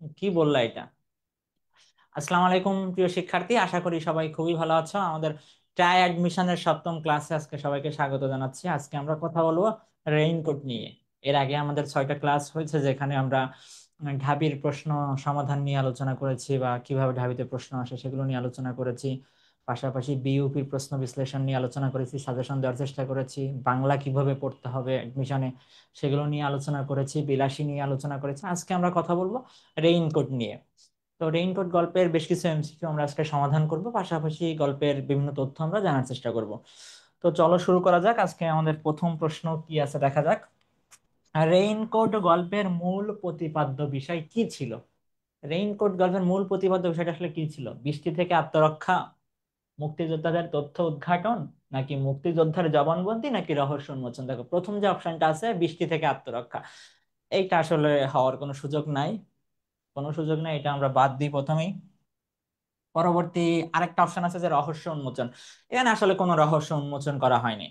কি বললা এটা? আসসালামু আলাইকুম প্রিয় শিক্ষার্থী, আশা করি সবাই খুবই ভালো আছো। আমাদের ট্রাই অ্যাডমিশনের সপ্তম ক্লাসে আজকে সবাইকে স্বাগত জানাচ্ছি। আজকে আমরা কথা বলবো রেইনকোট নিয়ে। এর আগে আমাদের 6টা ক্লাস হয়েছে, যেখানে আমরা ঢাবির প্রশ্ন সমাধান নিয়ে আলোচনা করেছি বা কিভাবে ঢাবিতে প্রশ্ন আসে সেগুলো নিয়ে আলোচনা করেছি। পাশাপাশি বিইউপির প্রশ্ন বিশ্লেষণ নিয়ে আলোচনা করেছি, সাজেশন দেওয়ার চেষ্টা করেছি। বাংলা কিভাবে পড়তে হবে অ্যাডমিশনে সেগুলো নিয়ে আলোচনা করেছি, বিলাসী নিয়ে আলোচনা করেছি। আজকে আমরা কথা বলবো রেইনকোট নিয়ে। তো রেইনকোট গল্পের বেশ কিছু এমসিকিউ আমরা আজকে সমাধান করব, পাশাপাশি গল্পের বিভিন্ন তথ্য আমরা জানার চেষ্টা করব। তো চলো শুরু করা যাক। আজকে আমাদের প্রথম প্রশ্ন কি আছে দেখা যাক। রেইনকোট গল্পের মূল প্রতিপাদ্য বিষয় কি ছিল? রেইনকোট গল্পের মূল প্রতিপাদ্য বিষয়টা আসলে কি ছিল? বৃষ্টি থেকে আত্মরক্ষা, মুক্তিযোদ্ধাদের তথ্য উদ্ঘাটন, নাকি মুক্তিযোদ্ধার জবানবন্দি, নাকি রহস্য উন্মোচন? দেখো, প্রথম যে অপশনটা আছে বৃষ্টি থেকে আত্মরক্ষা, এইটা আসলে হওয়ার কোনো সুযোগ নাই। কোনো সুযোগ নাই, এটা আমরা বাদ দিই প্রথমেই। পরবর্তী আরেকটা অপশন আছে যে রহস্য উন্মোচন। এখানে আসলে কোনো রহস্য উন্মোচন করা হয়নি,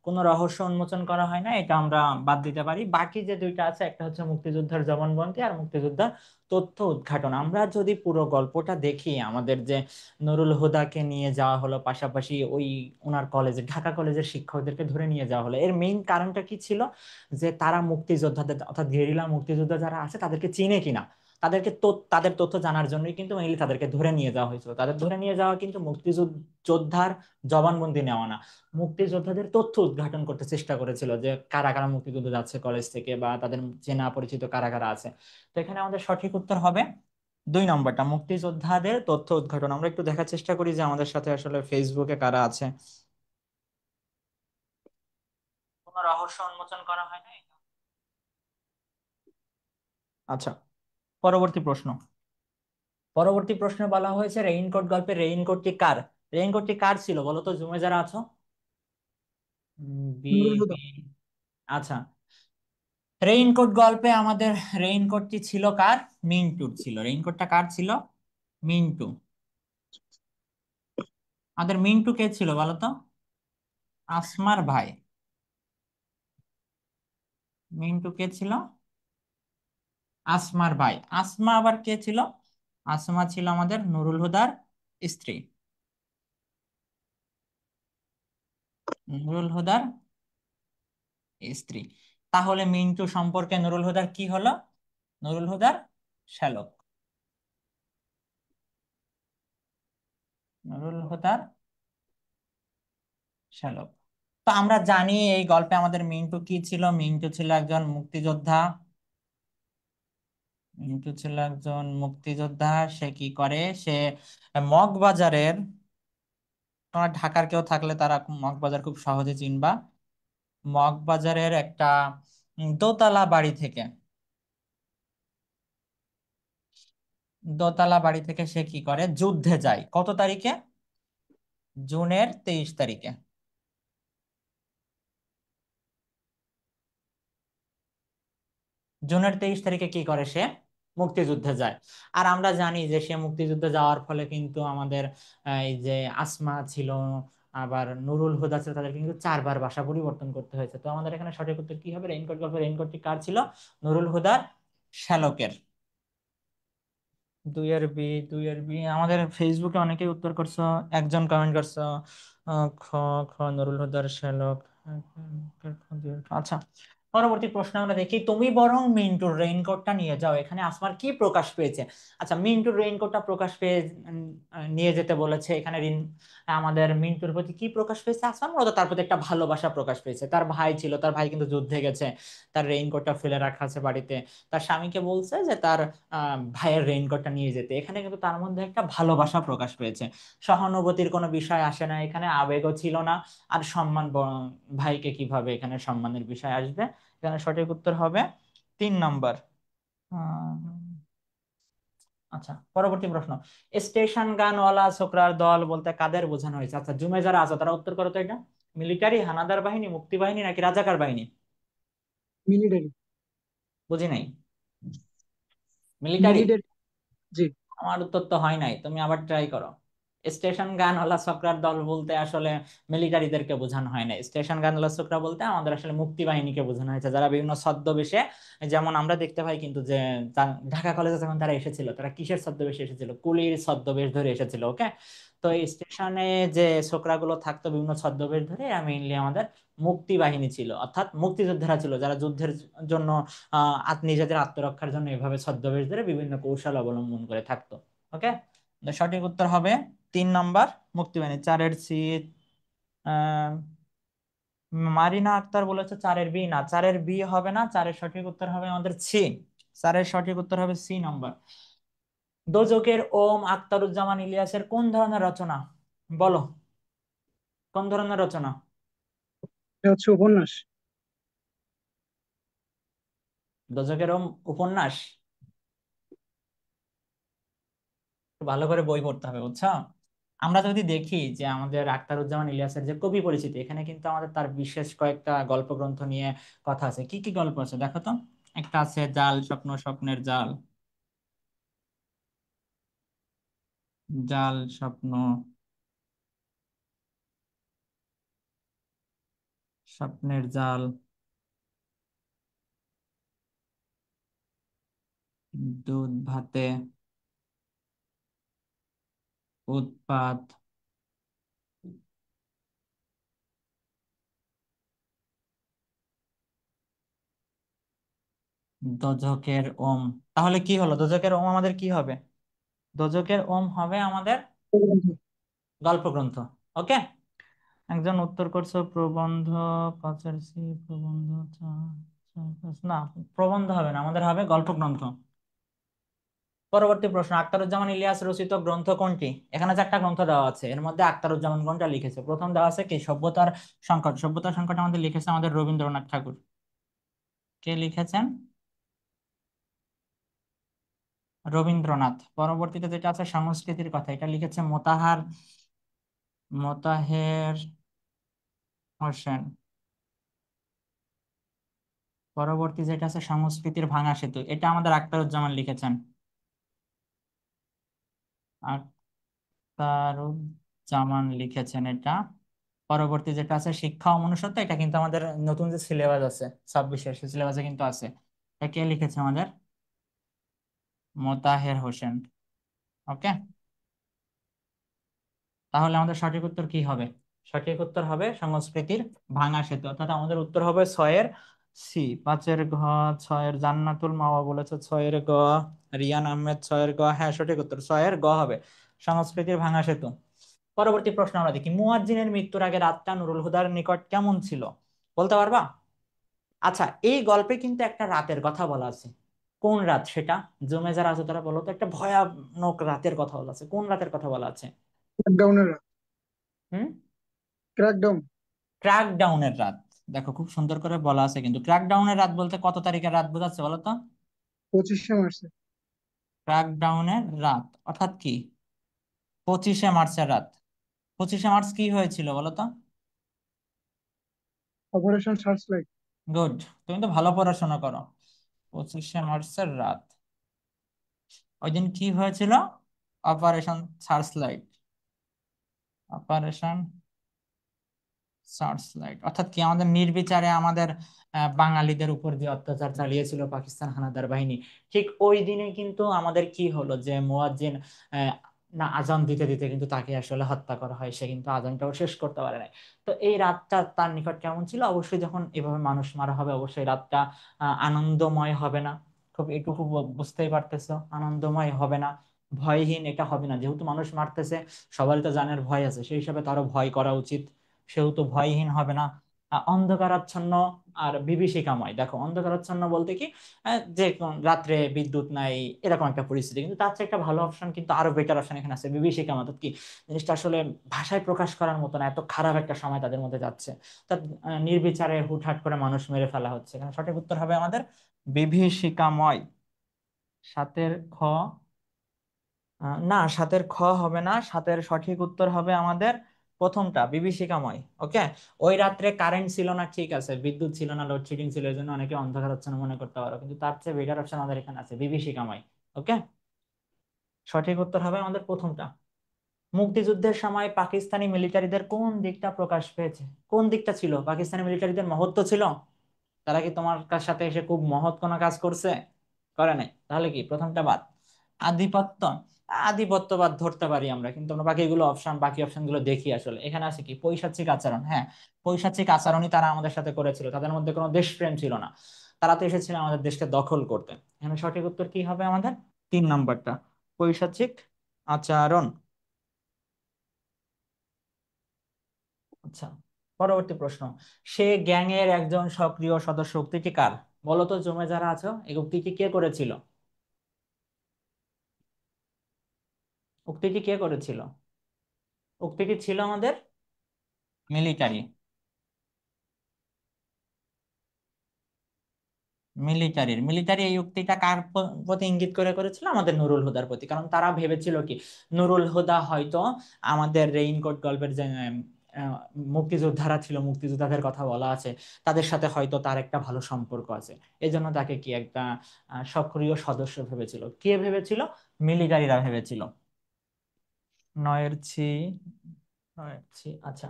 কোনো রহস্য উন্মোচন করা হয় না, এটা আমরা বাদ দিতে পারি। বাকি যে দুইটা আছে, একটা হচ্ছে মুক্তিযোদ্ধার জবানবন্দি আর মুক্তিযোদ্ধার তথ্য উদ্ঘাটন। আমরা যদি পুরো গল্পটা দেখি, আমাদের যে নুরুল হুদাকে নিয়ে যাওয়া হলো, পাশাপাশি ওই ওনার কলেজে, ঢাকা কলেজের শিক্ষকদেরকে ধরে নিয়ে যাওয়া হলো, এর মেইন কারণটা কি ছিল? যে তারা মুক্তিযোদ্ধাদের অর্থাৎ গেরিলা মুক্তিযোদ্ধা যারা আছে তাদেরকে চিনে কিনা, তাদের তথ্য জানার জন্যই কিন্তু মেইনলি তাদেরকে ধরে নিয়ে যাওয়া হয়েছিল। তাদের ধরে নিয়ে যাওয়া কিন্তু মুক্তিযোদ্ধার জবানবন্দি নেওয়া না, মুক্তিযোদ্ধাদের তথ্য উদ্ঘাটন করতে চেষ্টা করেছিল, যে কারা কারা মুক্তিযুদ্ধ যাচ্ছে কলেজ থেকে, বা তাদের চেনা পরিচিত কারা কারা আছে। তো এখানে আমাদের সঠিক উত্তর হবে 2 নম্বরটা, মুক্তিযোদ্ধাদের তথ্য উদ্ঘাটন। আমরা একটু দেখার চেষ্টা করি যে আমাদের সাথে আসলে ফেসবুকে কারা আছে। কোনো রহস্য উন্মোচন করা হয় নাই। আচ্ছা, পরবর্তী প্রশ্ন। পরবর্তী প্রশ্নে বলা হয়েছে রেইনকোট গল্পে রেইনকোটটি কার? রেইনকোটটি কার ছিল বলো তো, জুমে যারা আছো? বি, নুরুল হুদা। বি। আচ্ছা, রেইনকোট গল্পে আমাদের রেইনকোটটি ছিল কার? মিন্টুর ছিল। রেইনকোটটা কার ছিল? মিন্টু। আমাদের মিন্টু কে ছিল বলো তো? আসমার ভাই। মিন্টু কে ছিল? আসমার ভাই। আসমা আবার কে ছিল? আসমা ছিল আমাদের নুরুল হুদার স্ত্রী। নুরুল হুদার স্ত্রী। তাহলে মিন্টু সম্পর্কে নুরুল হুদার কি হলো? নুরুল হুদার শ্যালক। নুরুল হুদার শ্যালক। তো আমরা জানি এই গল্পে আমাদের মিন্টু কি ছিল। মিন্টু ছিল একজন মুক্তিযোদ্ধা। মিন্টু ছিল একজন মুক্তিযোদ্ধা। সে কি করে? সে মগবাজারের, তোমার ঢাকার কেউ থাকলে তারা মগবাজার খুব সহজে চিনবা। মগবাজারের একটা দোতলা বাড়ি থেকে, দোতলা বাড়ি থেকে সে কি করে? যুদ্ধে যায়। কত তারিখে? জুনের 23 তারিখে। জুনের 23 তারিখে কি করে সে? মুক্তিযুদ্ধে যায়। আর আমরা জানি যে সে মুক্তিযুদ্ধে যাওয়ার ফলে কিন্তু আমাদের এই যে আসমা ছিল, আবার নুরুল হুদা ছিল, তাদের কিন্তু 4বার বাসা পরিবর্তন করতে হয়েছে। তো আমাদের এখানে সঠিক উত্তর কি হবে? রেইনকোট গল্পের রেইনকোটটি কার ছিল? নুরুল হুদার শ্যালকের। 2-এর বি, 2-এর বি। আমাদের ফেসবুকে অনেকেই উত্তর করছো, একজন কমেন্ট করছো খ, খ নুরুল হুদার শ্যালক। আচ্ছা, পরবর্তী প্রশ্ন আমরা দেখি। তুমি বরং মিন্টুর রেইনকোটটা নিয়ে যাও, এখানে আসমার কি প্রকাশ পেয়েছে? আচ্ছা, মিন্টুর রেইনকোটটা প্রকাশ পেয়ে নিয়ে যেতে বলেছে। এখানে আমাদের মিন্টুর প্রতি কি প্রকাশ পেয়েছে? আসমান মূলত তার প্রতি একটা ভালোবাসা প্রকাশ পেয়েছে। তার ভাই ছিল, তার ভাই কিন্তু যুদ্ধে গেছে, তার রেইনকোটটা ফেলে রাখা আছে বাড়িতে। তার স্বামীকে বলছে যে তার ভাইয়ের রেইনকোটটা নিয়ে যেতে। এখানে কিন্তু তার মধ্যে একটা ভালোবাসা প্রকাশ পেয়েছে। সহানুভূতির কোনো বিষয় আসে না এখানে, আবেগও ছিল না। আর ভাইকে কিভাবে এখানে সম্মানের বিষয় আসবে? এখানে সঠিক উত্তর হবে 3 নম্বর। আহ, আচ্ছা, পরবর্তী প্রশ্ন। স্টেশন গানওয়ালা ছোকরার দল বলতে কাদের বোঝানো হয়েছে? আচ্ছা, জুমে যারা আছে তারা উত্তর করো তো এটা। মিলিটারি, হানাদার বাহিনী, মুক্তি বাহিনী, নাকি রাজাকার বাহিনী? মিলিটারি। বুঝি নাই। মিলিটারি? মিলিটারি। জি। আমার উত্তর তো হয় নাই, তুমি আবার ট্রাই করো। স্টেশন গানওয়ালা ছোকরার দল বলতে আসলে মিলিটারিদেরকে বোঝানো হয় না। স্টেশন গানওয়ালা ছোকরা বলতে আমাদের আসলে মুক্তি বাহিনীকে বোঝানো হয়েছে, যারা বিভিন্ন ছদ্মবেশে, যেমন আমরা দেখতে পাই কিন্তু যে ঢাকা কলেজে যখন তারা এসেছিল, তারা কিসের ছদ্মবেশে এসেছিল? কুলির ছদ্মবেশ ধরে এসেছিল। ওকে, তো এই স্টেশনে যে ছোকরাগুলো থাকতো বিভিন্ন ছদ্মবেশ ধরে, মেইনলি আমাদের মুক্তি বাহিনী ছিল, অর্থাৎ মুক্তিযোদ্ধারা ছিল, যারা যুদ্ধের জন্য নিজেদের আত্মরক্ষার জন্য এভাবে ছদ্মবেশ ধরে বিভিন্ন কৌশল অবলম্বন করে থাকতো। ওকে, সঠিক উত্তর হবে 3 নম্বর, মুক্তিবাহিনী। 4-এর সি। আহ মারিনা আক্তার বলেছে 4-এর বি। না, 4-এর বি হবে না, 4-এর সঠিক উত্তর হবে আমাদের সি। 4-এর সঠিক উত্তর হবে সি নম্বর। দোজখের ওম আখতারুজ্জামান ইলিয়াসের কোন ধরনের রচনা? বলো, কোন ধরনের রচনা? এটা হচ্ছে উপন্যাস। দোজখের ওম উপন্যাস? একটু ভালো করে বই পড়তে হবে, বুঝছো? আমরা যদি দেখি যে আমাদের আখতারুজ্জামান ইলিয়াসের যে কবি পরিচিতি, এখানে কিন্তু আমাদের তার বিশেষ কয়েকটা গল্প গ্রন্থ নিয়ে কথা আছে। কি কি গল্প আছে দেখো তো। একটা আছে জাল স্বপ্ন, স্বপ্নের জাল। জাল স্বপ্ন, স্বপ্নের জাল, দুধ ভাতে, উৎপাত, দোজখের ওম। তাহলে কি হলো? দোজখের ওম আমাদের কি হবে? দোজখের ওম হবে আমাদের গল্প গ্রন্থ। ওকে, একজন উত্তর করছো প্রবন্ধ। 5-এর সি, প্রবন্ধ। না, প্রবন্ধ হবে না, আমাদের হবে গল্প গ্রন্থ। পরবর্তী প্রশ্ন, আখতারুজ্জামান ইলিয়াস রচিত গ্রন্থ কোনটি? এখানে 4টা গ্রন্থ দেওয়া আছে, এর মধ্যে আখতারুজ্জামান কোনটা লিখেছে? প্রথম দেওয়া আছে কি, সভ্যতার সংকট। সভ্যতার সংকট আমাদের লিখেছে আমাদের রবীন্দ্রনাথ ঠাকুর। কে লিখেছেন? রবীন্দ্রনাথ। পরবর্তীতে যেটা আছে সংস্কৃতির কথা, এটা লিখেছে মোতাহার, মোতাহের হোসেন। পরবর্তী যেটা আছে সংস্কৃতির ভাঙা সেতু, এটা আমাদের আখতারুজ্জামান লিখেছেন। আখতারুজ্জামান লিখেছেন এটা। পরবর্তী যেটা আছে শিক্ষা ও মনুষ্যত্ব, এটা কিন্তু আমাদের নতুন যে সিলেবাস আছে 26-এর, সেই সিলেবাসে কিন্তু আছে। এটা কে লিখেছে? আমাদের মোতাহের হোসেন। ওকে, তাহলে আমাদের সঠিক উত্তর কি হবে? সঠিক উত্তর হবে সংস্কৃতির ভাঙা সেতু, অর্থাৎ আমাদের উত্তর হবে 6-এর সি। 5-এর ঘ, 6-এর জান্নাতুল মাওয়া বলেছে, 6-এর গ। রিয়ান আহমেদ 6-এর গ। হ্যাঁ, সঠিক উত্তর 6-এর গ হবে, সংস্কৃতির ভাঙা সেতু। পরবর্তী প্রশ্ন আমরা দেখি, মুয়াজ্জিনের মৃত্যুর আগে রাতটা নুরুল হুদার নিকট কেমন ছিল? বলতে পারবা? আচ্ছা, এই গল্পে কিন্তু একটা রাতের কথা বলা আছে। কোন রাত সেটা? জমে যারা আছে তারা বলো তো, একটা ভয়ানক রাতের কথা বলা আছে, কোন রাতের কথা বলা আছে? ক্র্যাকডাউনের রাত। হুম? ক্র্যাকডাউন। ক্র্যাকডাউনের রাত। দেখো, খুব সুন্দর করে বলা আছে, কিন্তু ক্র্যাকডাউনের রাত বলতে কত তারিখের রাত বোঝাচ্ছে বলো তো? 25শে মার্চে। ক্র্যাকডাউনের রাত অর্থাৎ কি? 25শে মার্চের রাত। 25শে মার্চ কি হয়েছিল বলো তো? Operation search light. গুড, তুমি তো ভালো পড়াশোনা করো। 25শে মার্চের রাত, ওই দিন কি হয়েছিল? Operation search light. Operation search light অর্থাৎ কি, আমাদের নির্বিচারে আমাদের বাঙালিদের উপর যে অত্যাচার চালিয়েছিল পাকিস্তান হানাদার বাহিনী, ঠিক ওই দিনে কিন্তু আমাদের কি হলো, যে মুয়াজ্জিন আহ, না আজান দিতে দিতে কিন্তু তাকে আসলে হত্যা করা হয়, সে কিন্তু আজানটাও শেষ করতে পারে নাই। তো এই রাতটা তার নিকট কেমন ছিল? অবশ্যই যখন এভাবে মানুষ মারা হবে, অবশ্যই রাতটা আনন্দময় হবে না। খুব এটুকু বুঝতেই পারতেছো, আনন্দময় হবে না, ভয়হীন এটা হবে না। যেহেতু মানুষ মারতেছে, সবারই তো জানের ভয় আছে, সেই হিসাবে তারও ভয় করা উচিত, সেহেতু ভয়হীন হবে না। অন্ধকারাচ্ছন্ন আর বিভীষিকাময়। দেখো, অন্ধকারাচ্ছন্ন বলতে কি, যে রাত্রে বিদ্যুৎ নাই, এরকম একটা পরিস্থিতি। কিন্তু তার চেয়ে একটা ভালো অপশন, কিন্তু আরো বেটার অপশন এখানে আছে, বিভীষিকাময়। অর্থাৎ কি, জিনিসটা আসলে ভাষায় প্রকাশ করার মতো না, এত খারাপ একটা সময় তাদের মধ্যে যাচ্ছে। তার নির্বিচারে হুটহাট করে মানুষ মেরে ফেলা হচ্ছে। এখানে সঠিক উত্তর হবে আমাদের বিভীষিকাময়। 7-এর খ। না, 7-এর খ হবে না, 7-এর সঠিক উত্তর হবে আমাদের প্রথমটা, বিভীষিকাময়। ওকে, ওই রাত্রে কারেন্ট ছিল না, ঠিক আছে, বিদ্যুৎ ছিল না, লোডশেডিং ছিল, এই জন্য অনেকে অন্ধকার হচ্ছে না মনে করতে পারো, কিন্তু তার চেয়ে বেটার অপশন আমাদের এখানে আছে, বিভীষিকাময়। ওকে, সঠিক উত্তর হবে আমাদের প্রথমটা। মুক্তিযুদ্ধের সময় পাকিস্তানি মিলিটারিদের কোন দিকটা প্রকাশ পেয়েছে? কোন দিকটা ছিল পাকিস্তানি মিলিটারিদের? মহত্ব ছিল? তারা কি তোমার সাথে এসে খুব মহৎ কোনো কাজ করছে? করে নাই? তাহলে কি প্রথমটা বাদ? আধিপত্য। আধিপত্যবাদ ধরতে পারি আমরা, কিন্তু আমরা বাকিগুলো অপশন, বাকি অপশন গুলো দেখি। আসলে এখানে আছে কি পৈশাচিক আচরণ। হ্যাঁ, পৈশাচিক আচরণই তারা আমাদের সাথে করেছিল, তাদের মধ্যে কোনো দেশপ্রেম ছিল না। তারা তো এসেছিল আমাদের দেশকে দখল করতে। এখানে সঠিক উত্তর কি হবে আমাদের? 3 নম্বরটা, পৈশাচিক আচরণ। আচ্ছা, পরবর্তী প্রশ্ন। সে গ্যাং এর একজন সক্রিয় সদস্য, উক্তিটি কার? বলো তো জমে যারা আছো, এই উক্তিটি কে করেছিল? উক্তিটি কে করেছিল? উক্তিটি ছিল আমাদের মিলিটারি। মিলিটারি এই উক্তিটা কার প্রতি ইঙ্গিত করে করেছিল? আমাদের নুরুল হুদার প্রতি। কারণ তারা ভেবেছিল কি, নুরুল হুদা হয়তো আমাদের রেইনকোট গল্পের যে আহ, মুক্তিযোদ্ধারা ছিল, মুক্তিযোদ্ধাদের কথা বলা আছে, তাদের সাথে হয়তো তার একটা ভালো সম্পর্ক আছে। এই জন্য তাকে কি একটা সক্রিয় সদস্য ভেবেছিল। কে ভেবেছিল? মিলিটারিরা ভেবেছিল। নয়ের ছি, নয়ের ছি। আচ্ছা,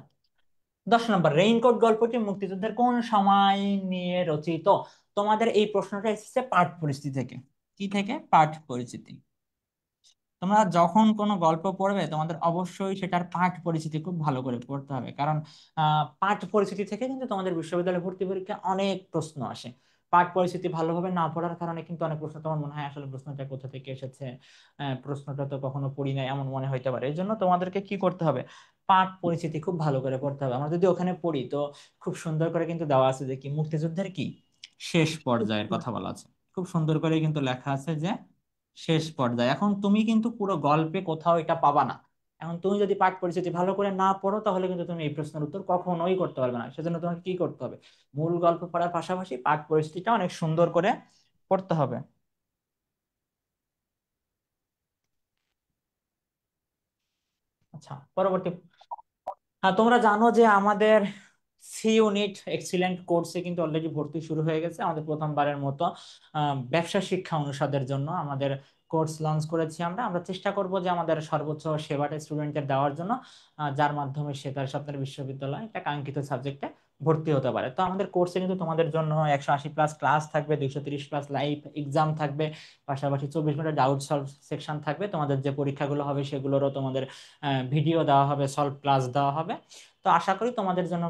10 নম্বর, রেইনকোট গল্পটি মুক্তিযুদ্ধের কোন সময় নিয়ে রচিত? তোমাদের এই প্রশ্নটা এসেছে পাঠ পরিস্থিতি থেকে। কি থেকে? পাঠ পরিচিতি। তোমরা যখন কোনো গল্প পড়বে, তোমাদের অবশ্যই সেটার পাঠ পরিচিতি খুব ভালো করে পড়তে হবে। কারণ পাঠ পরিচিতি থেকে কিন্তু তোমাদের বিশ্ববিদ্যালয়ে ভর্তি পরীক্ষা অনেক প্রশ্ন আসে। পাঠ পরিচিতি ভালোভাবে না পড়ার কারণে কিন্তু অনেক প্রশ্ন তোমার মনে হয় আসলে প্রশ্নটা কোথা থেকে এসেছে, প্রশ্নটা তো কখনো পড়ি নাই, এমন মনে হইতে পারে। এই জন্য তোমাদেরকে কি করতে হবে? পাঠ পরিচিতি খুব ভালো করে পড়তে হবে। আমরা যদি ওখানে পড়ি তো খুব সুন্দর করে কিন্তু দেওয়া আছে যে কি মুক্তিযুদ্ধের কি শেষ পর্যায়ের কথা বলা আছে। খুব সুন্দর করে কিন্তু লেখা আছে যে শেষ পর্যায়ে। এখন তুমি কিন্তু পুরো গল্পে কোথাও এটা পাবা না। এখন তুমি যদি পাঠ পরিচিতি ভালো করে না পড়ো, তাহলে কিন্তু তুমি এই প্রশ্নের উত্তর কখনোই করতে পারবে না। সেজন্য তোমাকে কি করতে হবে? মূল গল্প পড়ার পাশাপাশি পাঠ পরিস্থিতিটা অনেক সুন্দর করে পড়তে হবে। আচ্ছা, পরবর্তী। হ্যাঁ, তোমরা জানো যে আমাদের সি ইউনিট এক্সিলেন্ট কোর্সে কিন্তু অলরেডি ভর্তি শুরু হয়ে গেছে। আমাদের প্রথমবারের মতো ব্যবসা শিক্ষা অনুষদের জন্য আমাদের কোর্স লঞ্চ করেছি। আমরা আমরা চেষ্টা করব যে আমাদের সর্বোচ্চ সেবাটা স্টুডেন্টদের দেওয়ার জন্য, যার মাধ্যমে সে তার স্বপ্নের বিশ্ববিদ্যালয়ে একটা কাঙ্ক্ষিত সাবজেক্টে ভর্তি হতে পারে। তো আমাদের কোর্সে কিন্তু তোমাদের জন্য 180+ ক্লাস থাকবে, 230+ লাইভ এক্সাম থাকবে, পাশাপাশি 24 ঘন্টা ডাউট সলভ সেকশন থাকবে। তোমাদের যে পরীক্ষাগুলো হবে সেগুলোরও তোমাদের ভিডিও দেওয়া হবে, সলভ ক্লাস দেওয়া হবে। তো আশা করি তোমাদের জন্য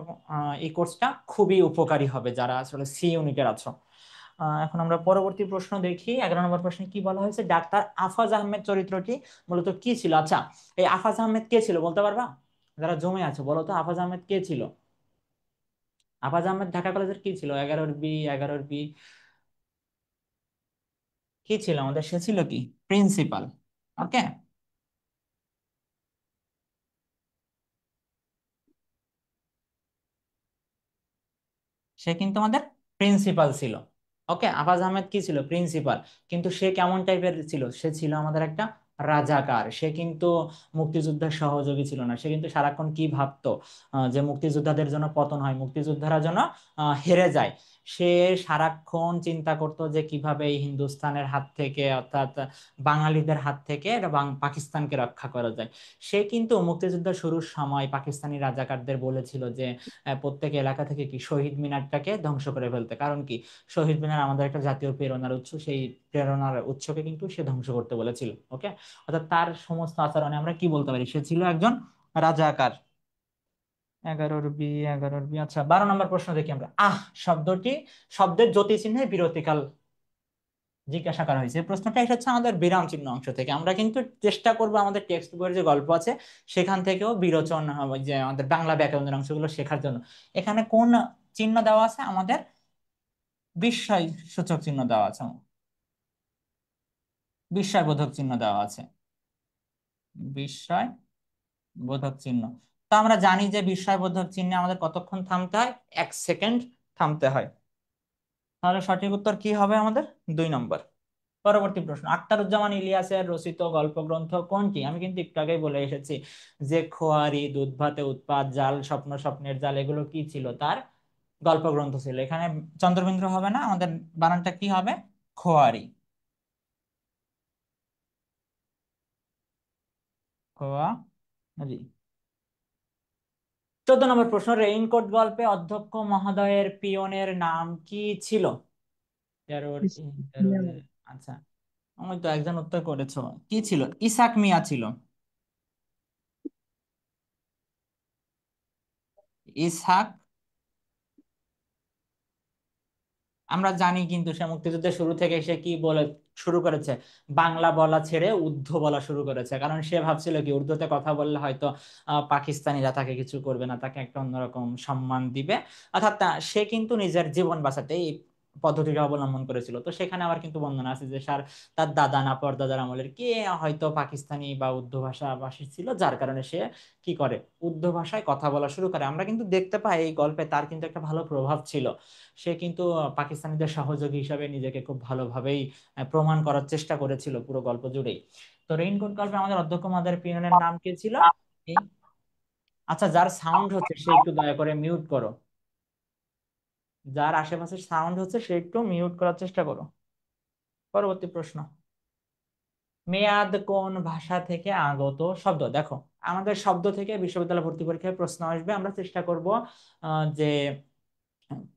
এই কোর্সটা খুবই উপকারী হবে যারা আসলে সি ইউনিটের আছো। এখন আমরা পরবর্তী প্রশ্ন দেখি। 11 নম্বর প্রশ্নে কি বলা হয়েছে? ডাক্তার আফাজ আহমেদ চরিত্রটি মূলত কি ছিল? আচ্ছা, এই আফাজ আহমেদ কে ছিল বলতে পারবা? যারা জমে আছে বলো তো, আফাজ আহমেদ কে ছিল? আফাজ আহমেদ ঢাকা কলেজের কি ছিল? 11-বি, 11-বি কি ছিল আমাদের? সে ছিল কি প্রিন্সিপাল। ওকে, সে কিন্তু আমাদের প্রিন্সিপাল ছিল। ওকে, আফাজ আহমেদ কি ছিল? প্রিন্সিপাল। কিন্তু সে কেমন টাইপের ছিল? সে ছিল আমাদের একটা রাজাকার। সে কিন্তু মুক্তিযোদ্ধার সহযোগী ছিল না। সে কিন্তু সারাক্ষণ কি ভাবতো? যে মুক্তিযোদ্ধাদের জন্য পতন হয়, মুক্তিযোদ্ধারা যেন হেরে যায়। সে সারাক্ষণ চিন্তা করতো যে কিভাবে এই হিন্দুস্তানের হাত থেকে, অর্থাৎ বাঙালিদের হাত থেকে এটা পাকিস্তানকে রক্ষা করা যায়। সে কিন্তু মুক্তিযুদ্ধ শুরুর সময় পাকিস্তানি রাজাকারদের বলেছিল যে প্রত্যেক এলাকা থেকে কি শহীদ মিনারটাকে ধ্বংস করে ফেলতে। কারণ কি, শহীদ মিনার আমাদের একটা জাতীয় প্রেরণার উৎস, সেই প্রেরণার উৎসকে কিন্তু সে ধ্বংস করতে বলেছিল। ওকে, অর্থাৎ তার সমস্ত আচরণে আমরা কি বলতে পারি? সে ছিল একজন রাজাকার। 11-বি, 11-বি। আচ্ছা, 12 নম্বর প্রশ্ন দেখি আমরা। শব্দটি, শব্দের যতি চিহ্নে বিরতিকাল জিজ্ঞাসা করা হয়েছে। এই প্রশ্নটা এসেছে আমাদের বিরাম চিহ্ন অংশ থেকে। আমরা কিন্তু চেষ্টা করব আমাদের টেক্সট বইয়ের যে গল্প আছে সেখান থেকেও বিরোচন যে আমাদের বাংলা ব্যাকরণের অংশগুলো শেখার জন্য। এখানে কোন চিহ্ন দেওয়া আছে আমাদের? বিস্ময় সূচক চিহ্ন দেওয়া আছে, বিস্ময়বোধক চিহ্ন দেওয়া আছে, বিস্ময় বোধক চিহ্ন। তো আমরা জানি যে বিস্ময়বোধক চিহ্নে আমাদের কতক্ষণ থামতে হয়? 1 সেকেন্ড থামতে হয়। তাহলে সঠিক উত্তর কি হবে আমাদের? 2 নম্বর। পরবর্তী প্রশ্ন, আখতারুজ্জামান ইলিয়াসের রচিত গল্পগ্রন্থ কোনটি? আমি কিন্তু একটু আগেই বলে এসেছি যে খোয়ারি, দুধ ভাতে উৎপাত, জাল, স্বপ্ন, স্বপ্নের জাল, এগুলো কি ছিল? তার গল্পগ্রন্থ ছিল। এখানে চন্দ্রবিন্দু হবে না, আমাদের বানানটা কি হবে? খোয়ারি। খোয়া জি। 14 নম্বর প্রশ্ন, রেইনকোট গল্পে অধ্যক্ষ মহোদয়ের পিয়নের নাম কি ছিল? তেরোর তেরোরে। আচ্ছা, ওই তো একজন উত্তর করেছো। কি ছিল? ইসাক মিয়া ছিল। ইসহাক। আমরা জানি কিন্তু সে মুক্তিযুদ্ধের শুরু থেকে সে কি বলে শুরু করেছে, বাংলা বলা ছেড়ে উর্দু বলা শুরু করেছে, কারণ সে ভাবছিল কি উর্দুতে কথা বললে হয়তো পাকিস্তানিরা তাকে কিছু করবে না, তাকে একটা অন্যরকম সম্মান দিবে। অর্থাৎ সে কিন্তু নিজের জীবন বাঁচাতে এই পদ্ধতিটা অবলম্বন করেছিল। তো সেখানে আবার কিন্তু বর্ণনা আছে যে তার দাদা না পরদাদার আমলের কে হয়তো পাকিস্তানি বা উর্দু ভাষা ভাষী ছিল, যার কারণে সে কি করে উর্দু ভাষায় কথা বলা শুরু করে। আমরা কিন্তু দেখতে পাই এই গল্পে তার কিন্তু একটা ভালো প্রভাব ছিল। সে কিন্তু পাকিস্তানিদের সহযোগী হিসাবে নিজেকে খুব ভালোভাবেই প্রমাণ করার চেষ্টা করেছিল পুরো গল্প জুড়েই। তো রেইনকোট গল্পে আমাদের অধ্যক্ষ মাদার পিয়নের নাম কি ছিল? এই। আচ্ছা, যার সাউন্ড হচ্ছে সে একটু দয়া করে মিউট করো। যার আশেপাশে সাউন্ড হচ্ছে সে একটু মিউট করার চেষ্টা করো। পরবর্তী প্রশ্ন, মেয়াদ কোন ভাষা থেকে আগত শব্দ? দেখো, আমাদের শব্দ থেকে বিশ্ববিদ্যালয় ভর্তি পরীক্ষায় প্রশ্ন আসবে, আমরা চেষ্টা করব যে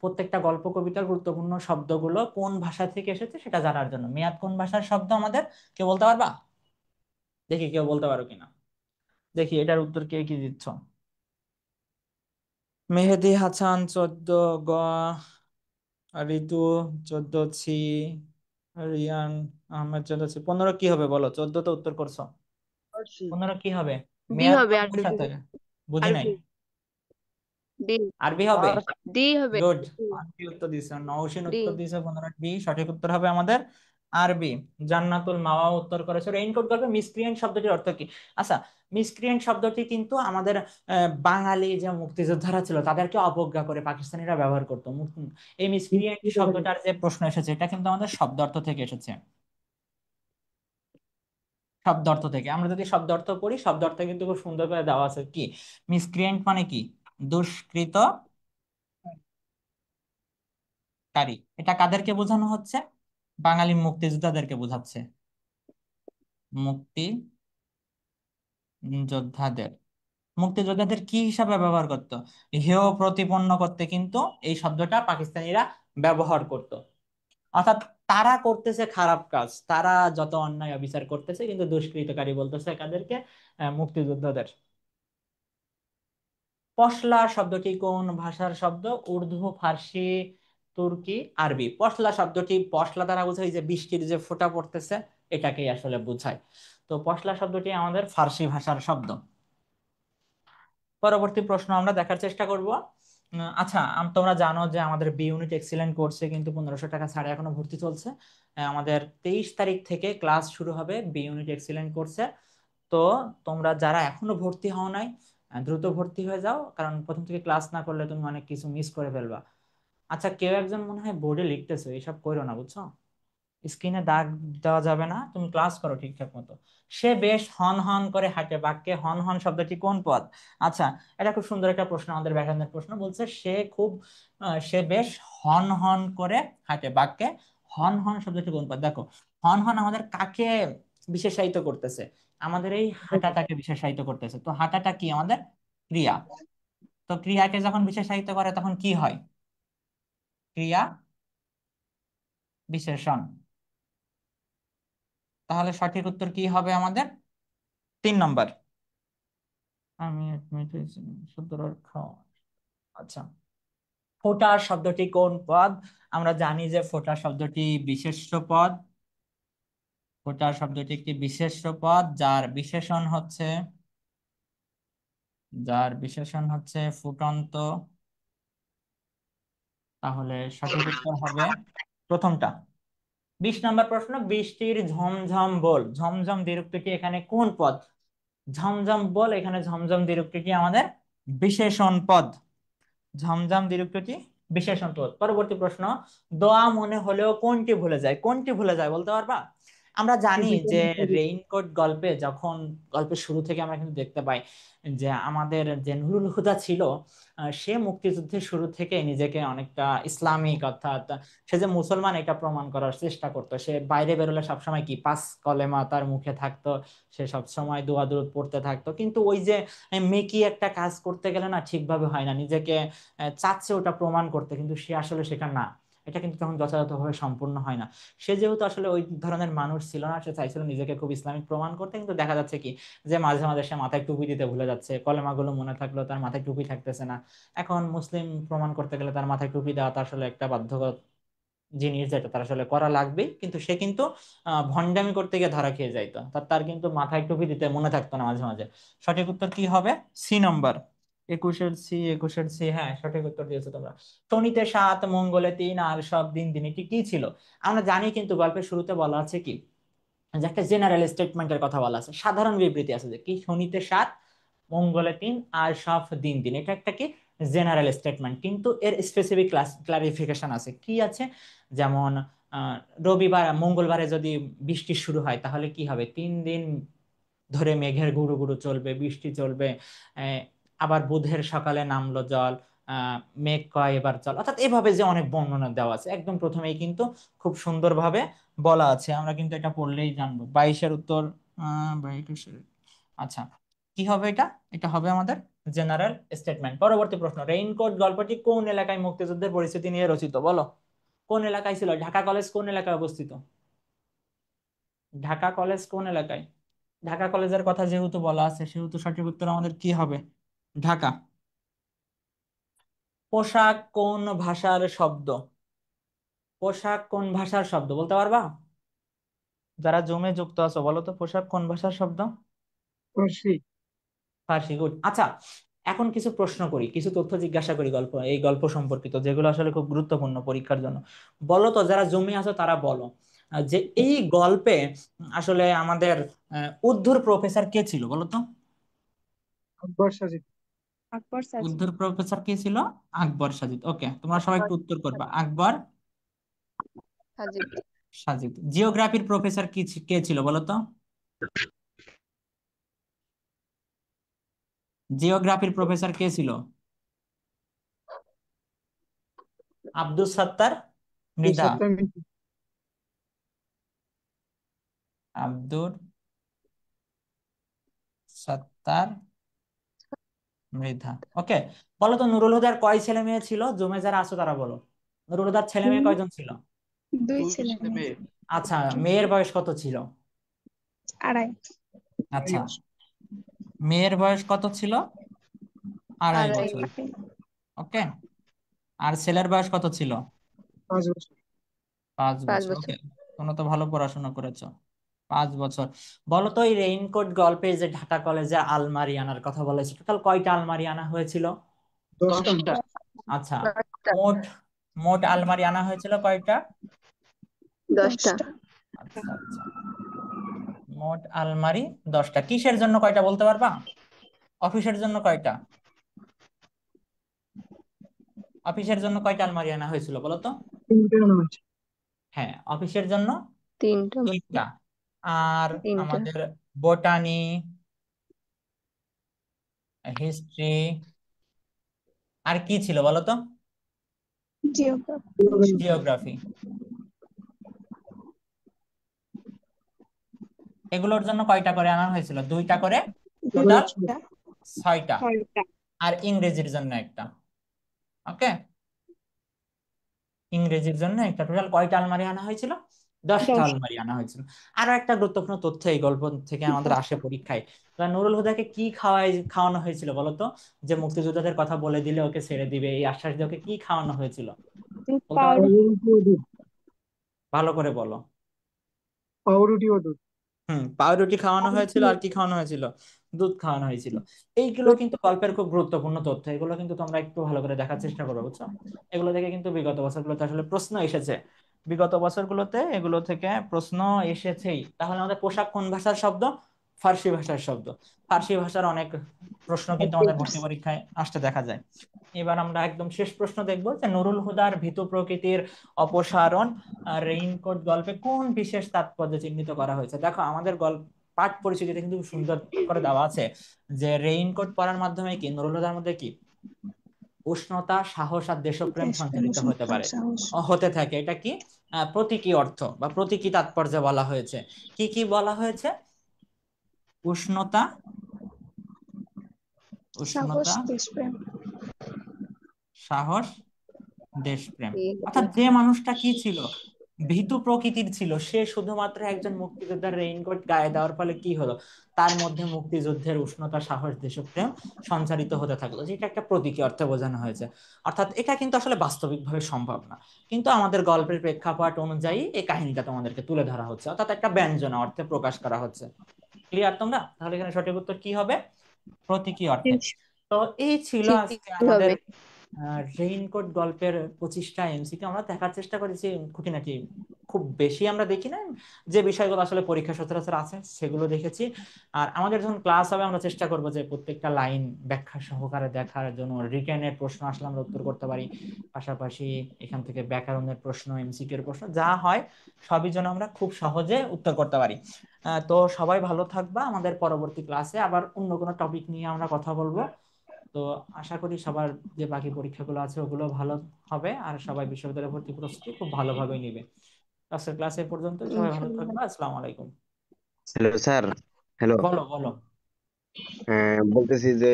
প্রত্যেকটা গল্প কবিতার গুরুত্বপূর্ণ শব্দগুলো কোন ভাষা থেকে এসেছে সেটা জানার জন্য। মেয়াদ কোন ভাষার শব্দ আমাদের, কেউ বলতে পারবা? দেখি কেউ বলতে পারো কিনা। দেখি এটার উত্তর কে কি দিচ্ছ। মেহেদি হাসান 14, গ ঋতু 14, ছি রিয়ান আহমেদ 14, ছি 15 কি হবে বলো? 14 তো উত্তর করছো, ফার্সি। 15 কি হবে? ডি মেয়াদ হবে কোন আরবি। ভাষা থেকে? বুঝি নাই। আরবি। ডি। আরবি হবে। ডি হবে। গুড। আরবি উত্তর দিছে, নওশিন ডি। উত্তর দিছে 15 বি, সঠিক উত্তর হবে আমাদের আরবি। জান্নাতুল মাওয়া উত্তর করেছে। রেইনকোট গল্পে মিসক্রিয়েন্ট শব্দটির অর্থ কি? আচ্ছা, মিসক্রিয়েন্ট শব্দটি কিন্তু আমাদের বাঙালি যে মুক্তিযোদ্ধারা ছিল তাদেরকে অবজ্ঞা করে পাকিস্তানিরা ব্যবহার করতো। এই মিসক্রিয়েন্ট শব্দটার যে প্রশ্ন এসেছে এটা কিন্তু আমাদের শব্দ অর্থ থেকে এসেছে। শব্দ অর্থ থেকে আমরা যদি শব্দ অর্থ পড়ি, শব্দ অর্থ কিন্তু খুব সুন্দর করে দেওয়া আছে। কি মিসক্রিয়েন্ট মানে? কি দুষ্কৃতকারী। এটা কাদেরকে বোঝানো হচ্ছে? বাঙালি মুক্তিযোদ্ধাদেরকে বোঝাচ্ছে। মুক্তি যোদ্ধাদের। মুক্তিযোদ্ধাদের কি হিসাবে ব্যবহার করত? হেয় প্রতিপন্ন করতে কিন্তু এই শব্দটা পাকিস্তানিরা ব্যবহার করত। অর্থাৎ তারা করতেছে খারাপ কাজ, তারা যত অন্যায় অবিচার করতেছে, কিন্তু দুষ্কৃতকারী বলতেছে কাদেরকে? মুক্তিযোদ্ধাদের। পশলা শব্দটি কোন ভাষার শব্দ? উর্দু, ফার্সি, তুর্কি, আরবি। পশলা শব্দটি পশলা দ্বারা বোঝায় যে বৃষ্টির যে ফোঁটা পড়তেছে, এটাকেই আসলে বোঝায়। তো পশলা শব্দটি আমাদের ফার্সি ভাষার শব্দ। পরবর্তী প্রশ্ন আমরা দেখার চেষ্টা করব। আচ্ছা, তোমরা জানো যে আমাদের বি ইউনিট এক্সিলেন্ট কোর্সে কিন্তু 1500 টাকা ছাড়ে এখনো ভর্তি চলছে। আমাদের 23 তারিখ থেকে ক্লাস শুরু হবে বি ইউনিট এক্সিলেন্ট কোর্সে। তো তোমরা যারা এখনো ভর্তি হও নাই, দ্রুত ভর্তি হয়ে যাও, কারণ প্রথম থেকে ক্লাস না করলে তুমি অনেক কিছু মিস করে ফেলবা। আচ্ছা, কেউ একজন মনে হয় বোর্ডে লিখতেছো, এইসব করো না বুঝছো। স্ক্রিনে দাগ দেওয়া যাবে না, তুমি ক্লাস করো ঠিকঠাক মতো। সে বেশ হন হন করে হাঁটে, বাক্যে হন হন শব্দটি কোন পদ? আচ্ছা, এটা খুব সুন্দর একটা প্রশ্ন, আমাদের ব্যাকরণের প্রশ্ন। বলছে সে বেশ হন হন করে হাঁটে, বাক্যে হন হন শব্দটি কোন পদ? দেখো, হন হন আমাদের কাকে বিশেষায়িত করতেছে? আমাদের এই হাঁটাটাকে বিশেষায়িত করতেছে। তো হাঁটাটা কি আমাদের ক্রিয়া। তো ক্রিয়াকে যখন বিশেষায়িত করে তখন কি হয়? ক্রিয়া বিশেষণ। তাহলে সঠিক উত্তর কি হবে আমাদের? 3 নম্বর। আমি এক মিনিট সতেরোর খাওয়া। আচ্ছা, ফোঁটা শব্দটি কোন পদ? আমরা জানি যে ফোঁটা শব্দটি বিশেষ্য পদ। ফোঁটা শব্দটি একটি বিশেষ্য পদ যার বিশেষণ হচ্ছে ফুটন্ত। তাহলে সঠিক উত্তর হবে প্রথমটা। 20 নম্বর প্রশ্ন, বৃষ্টির ঝমঝম বল, ঝমঝম দ্বিরুক্তিটি এখানে কোন পদ? ঝমঝম বল, এখানে ঝমঝম দ্বিরুক্তিটি আমাদের বিশেষণ পদ। ঝমঝম দ্বিরুক্তিটি বিশেষণ পদ। পরবর্তী প্রশ্ন, দোয়া মনে হলেও কোনটি ভুলে যায়? কোনটি ভুলে যায় বলতে পারবা? আমরা জানি যে ফিজিক্যাল স্টাডিজ। রেইনকোট গল্পে যখন গল্পের শুরু থেকে আমরা কিন্তু দেখতে পাই যে আমাদের যে নুরুল হুদা ছিল, সে মুক্তিযুদ্ধের শুরু থেকে নিজেকে অনেকটা ইসলামিক, অর্থাৎ সে যে মুসলমান এটা প্রমাণ করার চেষ্টা করতো। সে বাইরে বেরোলে সবসময় কি পাঁচ কলেমা তার মুখে থাকতো, সে সবসময় দোয়া দুরূদ পড়তে থাকতো। কিন্তু ওই যে মেকি একটা কাজ করতে গেলে না ঠিকভাবে হয় না, নিজেকে চাচ্ছে ওটা প্রমাণ করতে, কিন্তু সে আসলে সেটা না, এটা কিন্তু তখন যথাযথভাবে সম্পূর্ণ হয় না। সে যেহেতু আসলে ওই ধরনের মানুষ ছিল না, সে চাইছিল নিজেকে খুব ইসলামিক প্রমাণ করতে, কিন্তু দেখা যাচ্ছে কি যে মাঝে মাঝে সে মাথায় টুপি দিতে ভুলে যাচ্ছে, কলেমাগুলো মনে থাকলেও তার মাথায় টুপি থাকতেছে না। এখন মুসলিম প্রমাণ করতে গেলে তার মাথায় টুপি দেওয়া তো আসলে একটা বাধ্যকর জিনিস, যেটা তার আসলে করা লাগবে, কিন্তু সে কিন্তু ভণ্ডামি করতে গিয়ে ধরা খেয়ে যাইতো, তার কিন্তু মাথায় টুপি দিতে মনে থাকতো না মাঝে মাঝে। সঠিক উত্তর কি হবে? সি নম্বর, 21-এর সি, 21-এর সি। হ্যাঁ, সঠিক উত্তর দিয়েছো তোমরা। শনিতে 7, মঙ্গলে 3, আর সব দিন দিন, এটি কি ছিল? আমরা জানি কিন্তু গল্পের শুরুতে বলা আছে কি যে একটা জেনারেল স্টেটমেন্টের কথা বলা আছে, সাধারণ বিবৃতি আছে যে কি শনিতে 7, মঙ্গলে 3, আর সব দিন দিন, এটা একটা কি জেনারেল স্টেটমেন্ট, কিন্তু এর স্পেসিফিক ক্লারিফিকেশন আছে। কি আছে? যেমন আহ, রবিবার মঙ্গলবারে যদি বৃষ্টি শুরু হয় তাহলে কি হবে, 3 দিন ধরে মেঘের গুরু গুরু চলবে, বৃষ্টি চলবে। আহ, আবার বুধের সকালে নামলো জল, আহ মেঘ কয় এবার জল, অর্থাৎ এভাবে যে অনেক বর্ণনা দেওয়া আছে একদম প্রথমেই কিন্তু খুব সুন্দরভাবে বলা আছে। আমরা কিন্তু এটা পড়লেই জানবো। 22-এর উত্তর 22। আচ্ছা, কি হবে এটা? এটা হবে আমাদের জেনারেল স্টেটমেন্ট। পরবর্তী প্রশ্ন, রেইনকোট গল্পটি কোন এলাকায় মুক্তিযুদ্ধের পরিস্থিতি নিয়ে রচিত, বলো। কোন এলাকায় ছিল? ঢাকা কলেজ কোন এলাকায় অবস্থিত? ঢাকা কলেজ কোন এলাকায়? ঢাকা কলেজের কথা যেহেতু বলা আছে সেহেতু সঠিক উত্তর আমাদের কি হবে? ঢাকা। পোশাক কোন ভাষার শব্দ? পোশাক কোন ভাষার শব্দ বলতে পারবা? যারা জমে যুক্ত আছো বলো তো, পোশাক কোন ভাষার শব্দ? ফার্সি। ফার্সি। গুড। আচ্ছা, এখন কিছু প্রশ্ন করি, কিছু তথ্য জিজ্ঞাসা করি এই গল্প সম্পর্কিত, যেগুলো আসলে খুব গুরুত্বপূর্ণ পরীক্ষার জন্য। বলো তো, যারা জমে আছো তারা বলো, যে এই গল্পে আসলে আমাদের উর্দুর প্রফেসর কে ছিল বলো তো? আকবর সাজিদ। আকবর সাজি উর্দুর প্রফেসর কে ছিল? আকবর সাজিদ। ওকে, তোমরা সবাই একটু উত্তর করবা, আকবর সাজিদ সাজিদ। জিওগ্রাফির প্রফেসর কে ছিল বলো তো? জিওগ্রাফির প্রফেসর কে ছিল? আব্দুস সাত্তার, মৃধা। সত্তর মিনিট। আব্দুর সাত্তার, মৃধা। ওকে, বলো তো নুরুল হুদার কয় ছেলে মেয়ে ছিল? জমে যারা আছো তারা বলো, নুরুল হুদার ছেলে মেয়ে কয়জন ছিল? দুই ছেলে মেয়ে আচ্ছা, মেয়ের বয়স কত ছিল? আড়াই আচ্ছা, মেয়ের বয়স কত ছিল? আড়াই আড়াই বছর ওকে, আর ছেলের বয়স কত ছিল? 5 বছর। 5 বছর। ওকে, বছর তোমরা তো ভালো পড়াশোনা করেছো। 5 বছর। বলো তো, এই রেইনকোট গল্পে যে ঢাকা কলেজে আলমারি আনার কথা বলেছে, টোটাল কয়টা আলমারি আনা হয়েছিল? 10টা। 10টা আচ্ছা, 10টা মোট মোট আলমারি আনা হয়েছিল কয়টা? 10টা আচ্ছা আচ্ছা, মোট আলমারি 10টা। কিসের জন্য কয়টা বলতে পারবা? অফিসের জন্য কয়টা? অফিসের জন্য কয়টা আলমারি আনা হয়েছিল বলো তো? 3টে আনা হয়েছে। হ্যাঁ, অফিসের জন্য তিনটা 3টা। আর তিনটা আমাদের বোটানি, হিস্ট্রি, আর কি ছিল বলো তো? Geography geography. এগুলোর জন্য কয়টা করে আনা হয়েছিল? 2টা করে, টোটাল 6টা। 6টা আর ইংরেজির জন্য একটা। ওকে, ইংরেজির জন্য একটা, টোটাল কয়টা আলমারি আনা হয়েছিল? 10টা 10 আলমারি আনা হয়েছিল। আরো একটা গুরুত্বপূর্ণ তথ্য এই গল্প থেকে আমাদের আসে পরীক্ষায়। নুরুল হুদাকে কি খাওয়ানো হয়েছিল বলতো? যে মুক্তিযোদ্ধাদের কথা বলে দিলে ওকে ছেড়ে দিবে এই আশ্বাস দিয়ে ওকে কি খাওয়ানো হয়েছিল বলতে পারবা? পাউরুটি পাউরুটি ও দুধ। ভালো করে বলো। পাউরুটি ও দুধ। পাউরুটি খাওয়ানো পাউরুটি হয়েছিল, আর কি খাওয়ানো হয়েছিল? দুধ খাওয়ানো হয়েছিল। এইগুলো দুধ। কিন্তু গল্পের খুব গুরুত্বপূর্ণ তথ্য, এগুলো কিন্তু তোমরা একটু ভালো করে দেখার চেষ্টা করবে, বুঝছো? এগুলো থেকে কিন্তু বিগত বছরগুলোতে আসলে প্রশ্ন এসেছে, বিগত বছরগুলোতে এগুলো থেকে প্রশ্ন এসেছেই। তাহলে আমাদের পোশাক কোন ভাষার শব্দ? ফার্সি ভাষার শব্দ। ফার্সি ভাষার অনেক প্রশ্ন কিন্তু আমাদের ভর্তি পরীক্ষায় আসতে দেখা যায়। এবার আমরা একদম শেষ প্রশ্ন দেখবো যে নুরুল হুদার ভীতু প্রকৃতির অপসারণ রেইনকোট গল্পে কোন বিশেষ তাৎপর্য চিহ্নিত করা হয়েছে। দেখো আমাদের গল্প পাঠ পরিচিতিতে কিন্তু সুন্দর করে দেওয়া আছে যে রেইনকোট পরার মাধ্যমে কি নুরুল হুদার মধ্যে কি উষ্ণতা, সাহস আর দেশপ্রেম দেশপ্রেম, সঞ্চারিত হতে উষ্ণতা, পারে, সাহস। হতে থাকে। এটা কি প্রতীকী অর্থ বা প্রতীকী তাৎপর্য বলা হয়েছে। কি কি বলা হয়েছে? উষ্ণতা, সাহস, উষ্ণতা, দেশপ্রেম। সাহস, দেশপ্রেম। অর্থাৎ যে মানুষটা কি ছিল, ভীতু প্রকৃতির ছিল, সে শুধুমাত্র একজন মুক্তিযোদ্ধার রেইনকোট গায়ে দেওয়ার ফলে কি হলো, তার মধ্যে মুক্তিযুদ্ধের উষ্ণতা, সাহস, দেশপ্রেম সঞ্চারিত হতে থাকলো, যেটা একটা প্রতীকী অর্থে বোঝানো হয়েছে। অর্থাৎ এটা কিন্তু আসলে বাস্তবিকভাবে সম্ভব না, কিন্তু আমাদের গল্পের প্রেক্ষাপট অনুযায়ী এই কাহিনীটা তোমাদেরকে তুলে ধরা হচ্ছে, অর্থাৎ একটা ব্যঞ্জনা অর্থে প্রকাশ করা হচ্ছে। ক্লিয়ার তোমরা? তাহলে এখানে সঠিক উত্তর কি হবে? প্রতীকী অর্থে। তো এই ছিল আজকে ঠিক আমাদের হবে। রেইনকোট গল্পের 25টা এমসিকিউ। আমরা দেখার চেষ্টা করেছি খুঁটিনাটি, খুব বেশি আমরা দেখি না, যে বিষয়গুলো আসলে পরীক্ষা সচরাচর আছে সেগুলো দেখেছি। আর আমাদের যখন ক্লাস হবে আমরা চেষ্টা করবো যে প্রত্যেকটা লাইন ব্যাখ্যা সহকারে দেখার জন্য, রিটেনের প্রশ্ন আসলে আমরা উত্তর করতে পারি, পাশাপাশি এখান থেকে ব্যাকরণের প্রশ্ন, এমসিকিউ এর প্রশ্ন যা হয় সবই যেন আমরা খুব সহজে উত্তর করতে পারি। তো সবাই ভালো থাকবা। আমাদের পরবর্তী ক্লাসে আবার অন্য কোনো টপিক নিয়ে আমরা কথা বলবো। তো আশা করি সবার যে বাকি পরীক্ষাগুলো আছে ওগুলো ভালো হবে, আর সবাই বিশ্ববিদ্যালয় ভর্তি প্রস্তুতি খুব ভালোভাবে নিবে। আজকের ক্লাস এ পর্যন্ত, সবাই ভালো ইনশাল্লাহ। থাকবে। আসসালামু আলাইকুম। Hello sir. হ্যালো। বলো বলো। বলতেছি যে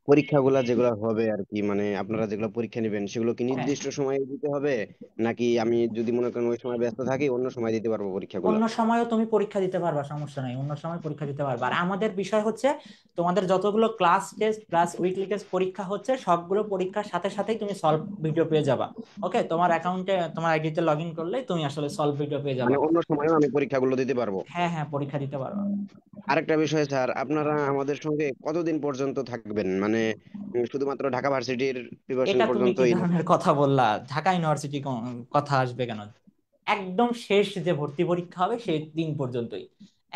পরীক্ষাগুলা যেগুলো হবে আর কি, মানে আপনারা যেগুলো পরীক্ষা নেবেন সেগুলো কি হ্যাঁ, নির্দিষ্ট সময়ে দিতে হবে, নাকি আমি যদি মনে করেন ওই সময় ব্যস্ত থাকি অন্য সময় দিতে পারবো পরীক্ষাগুলো? অন্য সময়ও তুমি পরীক্ষা দিতে পারবা, সমস্যা নাই, অন্য সময় পরীক্ষা দিতে পারবা। আর আমাদের বিষয় হচ্ছে তোমাদের যতগুলো class test plus weekly test পরীক্ষা হচ্ছে সবগুলো পরীক্ষার সাথে সাথেই তুমি সলভ ভিডিও পেয়ে যাবা। ওকে, তোমার অ্যাকাউন্টে তোমার আইডিতে লগ ইন করলেই তুমি আসলে সলভ ভিডিও পেয়ে যাবা। মানে অন্য সময়ও আমি পরীক্ষাগুলো দিতে পারবো? হ্যাঁ হ্যাঁ, পরীক্ষা দিতে পারবা। আরেকটা বিষয় স্যার, আপনারা হ্যাঁ, আমাদের সঙ্গে কতদিন পর্যন্ত থাকবেন, মানে শুধুমাত্র ঢাকা ভার্সিটির প্রিপারেশন এটা তুমি কি পর্যন্তই? ধরনের কথা বললা? ঢাকা ইউনিভার্সিটি কথা আসবে কেন? একদম শেষ যে ভর্তি পরীক্ষা হবে সেই দিন পর্যন্তই,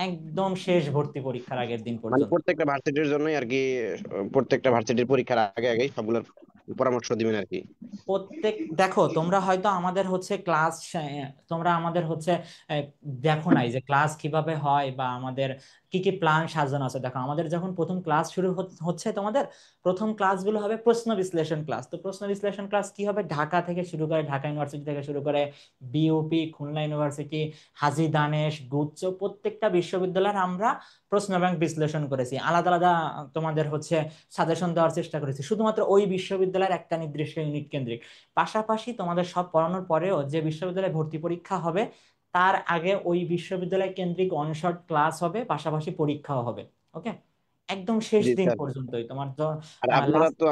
একদম শেষ ভর্তি পরীক্ষার আগের দিন মানে পর্যন্ত। প্রত্যেকটা ভার্সিটির জন্যই আর কি, প্রত্যেকটা ভার্সিটির পরীক্ষার আগে আগে সবগুলোর পরামর্শ দিবেন আর কি? প্রত্যেক, দেখো তোমরা হয়তো আমাদের হচ্ছে ক্লাস, তোমরা আমাদের হচ্ছে আহ, দেখো নাই যে ক্লাস কিভাবে হয় বা আমাদের কি কি প্ল্যান সাজানো আছে। দেখো আমাদের যখন প্রথম ক্লাস শুরু হচ্ছে, তোমাদের প্রথম ক্লাসগুলো হবে প্রশ্ন বিশ্লেষণ ক্লাস। তো প্রশ্ন বিশ্লেষণ ক্লাস কি হবে, ঢাকা থেকে শুরু করে, ঢাকা ইউনিভার্সিটি থেকে শুরু করে বিইউপি, খুলনা ইউনিভার্সিটি, হাজী দানেশ, গুচ্ছ, প্রত্যেকটা বিশ্ববিদ্যালয়ের আমরা প্রশ্ন ব্যাংক বিশ্লেষণ করেছি, আলাদা আলাদা তোমাদের হচ্ছে সাজেশন দেওয়ার চেষ্টা করেছি, শুধুমাত্র ওই বিশ্ববিদ্যালয়ের একটা নির্দিষ্ট ইউনিট কেন্দ্রিক। পাশাপাশি তোমাদের সব পড়ানোর পরেও যে বিশ্ববিদ্যালয়ে ভর্তি পরীক্ষা হবে তার আগে ওই বিশ্ববিদ্যালয় কেন্দ্রিক অনশট ক্লাস হবে, পাশাপাশি পরীক্ষাও হবে। ওকে, একদম শেষ জি দিন স্যার। পর্যন্তই তোমার আর আপনারা লাস্ট। তো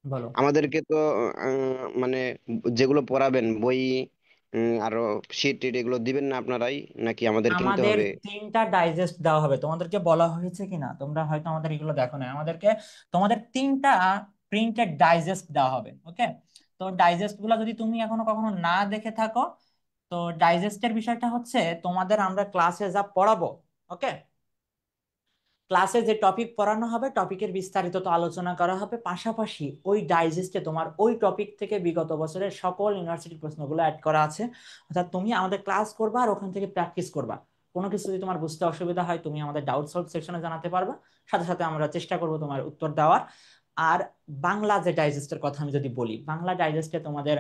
বলো। আমাদেরকে তো মানে যেগুলো পড়াবেন বই, আরো শিট টিট এগুলো দিবেন না আপনারাই, নাকি আমাদের কিনতে আমাদের হবে? 3টা ডাইজেস্ট দেওয়া হবে, তোমাদেরকে বলা হয়েছে কিনা, তোমরা হয়তো আমাদের এগুলো দেখো না। আমাদেরকে তোমাদের 3টা প্রিন্টেড ডাইজেস্ট দেওয়া হবে। ওকে, তো ডাইজেস্ট গুলো যদি তুমি এখনো কখনো না দেখে থাকো, তো ডাইজেস্টের বিষয়টা হচ্ছে তোমাদের আমরা ক্লাসে যা পড়াবো, ওকে, ক্লাসে যে টপিক পড়ানো হবে টপিকের বিস্তারিত তো আলোচনা করা হবে, পাশাপাশি ওই ডাইজেস্টে তোমার ওই টপিক থেকে বিগত বছরের সকল ইউনিভার্সিটির প্রশ্নগুলো অ্যাড করা আছে। অর্থাৎ তুমি আমাদের ক্লাস করবা আর ওখান থেকে প্র্যাকটিস করবা। কোনো কিছু যদি তোমার বুঝতে অসুবিধা হয় তুমি আমাদের ডাউট সলভ সেকশনে জানাতে পারবা, সাথে সাথে আমরা চেষ্টা করব তোমার উত্তর দেওয়ার। আর বাংলা যে ডাইজেস্টের কথা আমি যদি বলি, বাংলা ডাইজেস্টে তোমাদের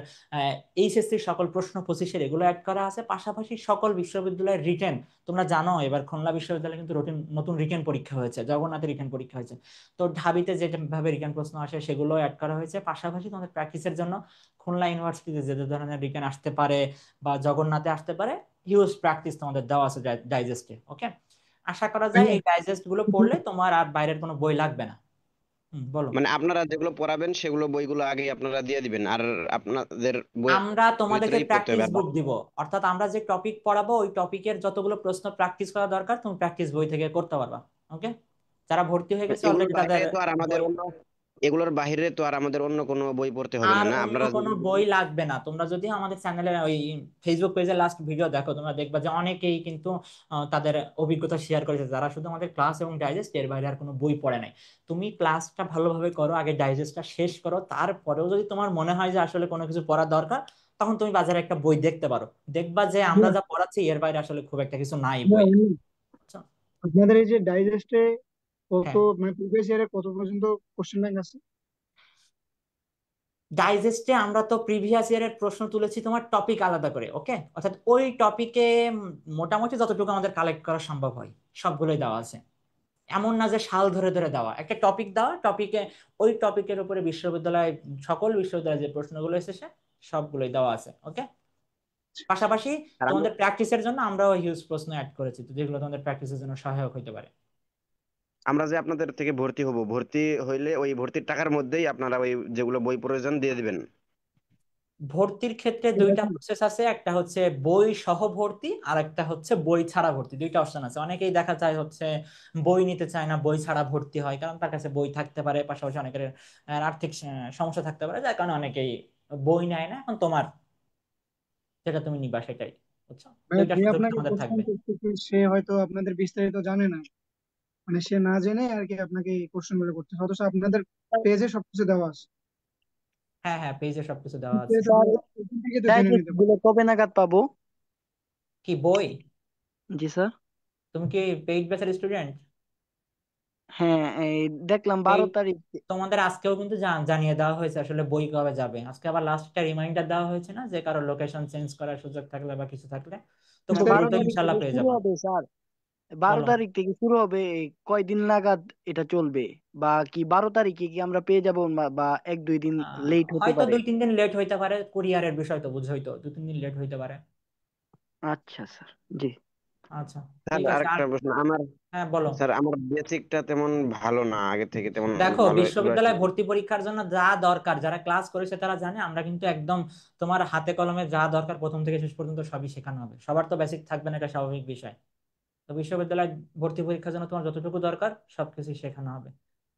এইচএসসি সকল প্রশ্ন 25-এর এগুলো অ্যাড করা আছে, পাশাপাশি সকল বিশ্ববিদ্যালয়ের রিটেন। তোমরা জানো এবার খুলনা বিশ্ববিদ্যালয়ে কিন্তু নতুন রিটেন পরীক্ষা হয়েছে, জগন্নাথের রিটেন পরীক্ষা হয়েছে। তো ঢাবিতে যেভাবে রিটেন প্রশ্ন আসে সেগুলো অ্যাড করা হয়েছে, পাশাপাশি তোমাদের প্র্যাকটিসের জন্য খুলনা ইউনিভার্সিটিতে যে ধরনের রিটেন আসতে পারে বা জগন্নাথে আসতে পারে, হিউজ প্র্যাকটিস তোমাদের দেওয়া আছে ডাইজেস্টে। ওকে, আশা করা যায় এই ডাইজেস্ট গুলো পড়লে তোমার আর বাইরের কোনো বই লাগবে না। বলো। মানে আপনারা যেগুলো পড়াবেন সেগুলো বইগুলো আগে আপনারা দিয়ে দিবেন, আর আপনাদের বইয়ের আমরা তোমাদেরকে ভিতরেই পড়তে প্র্যাকটিস হবে বুক দিব, অর্থাৎ আমরা যে টপিক পড়াবো ওই টপিকের যতগুলো প্রশ্ন প্র্যাকটিস করা দরকার তুমি প্র্যাকটিস বই থেকে করতে পারবা। ওকে, যারা ভর্তি হয়ে গেছে এগুলোর অলরেডি বাইরে তাদের তো আর আমাদের বই। অন্য এগুলোর বাইরে তো আর আমাদের অন্য কোনো বই পড়তে হবে না, আর না অন্য আপনারা কোনো বই লাগবে না। তোমরা যদি আমাদের চ্যানেলে ওই ফেসবুক পেজে লাস্ট ভিডিও দেখো, তোমরা দেখবা যে অনেকেই কিন্তু তাদের অভিজ্ঞতা শেয়ার করেছে, যারা শুধু আমাদের ক্লাস এবং ডাইজেস্ট, এর বাইরে আর কোনো বই পড়ে নাই। তুমি ক্লাসটা ভালোভাবে করো, আগে ডাইজেস্টটা শেষ করো, তারপরেও যদি তোমার মনে হয় যে আসলে কোনো কিছু পড়ার দরকার, তখন তুমি বাজারে একটা বই দেখতে পারো। দেখবা যে আমরা না, যা পড়াচ্ছি এর বাইরে আসলে খুব একটা কিছু নাই না, বই। বুঝছো? আপনাদের এই যে ডাইজেস্টে কত, হ্যাঁ, মানে প্রিভিয়াস ইয়ারে কত পর্যন্ত কোশ্চেন ব্যাংক আছে? ডাইজেস্টে আমরা তো প্রিভিয়াস ইয়ারের প্রশ্ন তুলেছি তোমার টপিক আলাদা করে, ওকে? অর্থাৎ ওই টপিকে মোটামুটি যতটুকু আমাদের কালেক্ট করা সম্ভব হয় সবগুলোই দেওয়া আছে। এমন না যে সাল ধরে ধরে দেওয়া, একটা টপিক দেওয়া, টপিকে ওই টপিকের উপরে বিশ্ববিদ্যালয়, সকল বিশ্ববিদ্যালয়ে যে প্রশ্নগুলো এসেছে সবগুলোই দেওয়া আছে, ওকে? পাশাপাশি আর আমরা তোমাদের প্র্যাকটিসের জন্য আমরাও হিউজ প্রশ্ন অ্যাড করেছি, তো যেগুলো তোমাদের প্র্যাকটিসের জন্য সহায়ক হতে পারে। আমরা যে আপনাদের থেকে ভর্তি হব, ভর্তি হইলে ওই ভর্তির টাকার মধ্যেই আপনারা ওই যেগুলো বই প্রয়োজন দিয়ে দিবেন। ভর্তির ক্ষেত্রে এটা দুইটা কি? প্রসেস আছে, একটা হচ্ছে বই সহ ভর্তি আর একটা হচ্ছে বই ছাড়া ভর্তি। দুইটা অপশন আছে। অনেকেই দেখা যায় হচ্ছে বই নিতে চায় না, বই ছাড়া ভর্তি হয়, কারণ তার কাছে বই থাকতে পারে, পাশাপাশি অনেকের আর্থিক সমস্যা থাকতে পারে, যার কারণে অনেকেই বই নেয় না। এখন তোমার যেটা তুমি নিবা সেটাই, বুঝছো? মানে দুইটা যে সুযোগ আপনাকে তোমাদের কোশ্চেন থাকবে। করতেছে সে হয়তো আপনাদের বিস্তারিত জানে না, মানে সে না জেনে আর কি আপনাকে এই কোশ্চেন গুলো করতেছে, অথচ আপনাদের পেজে সবকিছু দেওয়া আছে। হ্যাঁ, হ্যাঁ, পেজে সবকিছু দেওয়া আছে। পেজে স্যার, ওখান থেকে তো জেনে ডাইজেস্ট নিতে পারেন। গুলো কবে নাগাদ পাবো? কি বই? জি স্যার। তুমি কি পেইড ব্যাচের স্টুডেন্ট? হ্যাঁ, এই দেখলাম পেইড 12 তারিখ। তোমাদের আজকেও কিন্তু জানিয়ে দেওয়া হয়েছে আসলে বই কবে যাবে। আজকে আবার লাস্ট একটা রিমাইন্ডার দেওয়া হয়েছে না, যে কারো লোকেশন চেঞ্জ করার সুযোগ থাকলে বা কিছু থাকলে, তো কিন্তু খুব স্যার, বারো দ্রুত তারিখ ইনশাল্লাহ থেকে পেয়ে শুরু যাবা। হবে স্যার। বারো বলো। তারিখ থেকে শুরু হবে, এই কয়দিন নাগাদ এটা চলবে? বা কি 12 তারিখে কি আমরা পেয়ে যাবো, বা 1-2 দিন লেট হতে হয়তো পারে? 2-3 দিন লেট হইতে পারে, কুরিয়ারের বিষয় তো বুঝোই তো, 2-3 দিন লেট হইতে পারে। আচ্ছা স্যার। জি। আচ্ছা, স্যার ঠিক আছে। আর আরেকটা প্রশ্ন আমার, হ্যাঁ, বলো। স্যার আমার বেসিকটা তেমন ভালো না, আগে থেকে তেমন দেখো, ভালো একটু আর কি। বিশ্ববিদ্যালয়ে ভর্তি পরীক্ষার জন্য যা দরকার যারা ক্লাস করেছে তারা জানে, আমরা কিন্তু একদম তোমার হাতে কলমে যা দরকার প্রথম থেকে শেষ পর্যন্ত সবই শেখানো হবে। সবার তো বেসিক থাকবে না, এটা স্বাভাবিক বিষয়। তো বিশ্ববিদ্যালয় ভর্তি পরীক্ষার জন্য তোমার যতটুকু দরকার সবকিছু শেখানো হবে।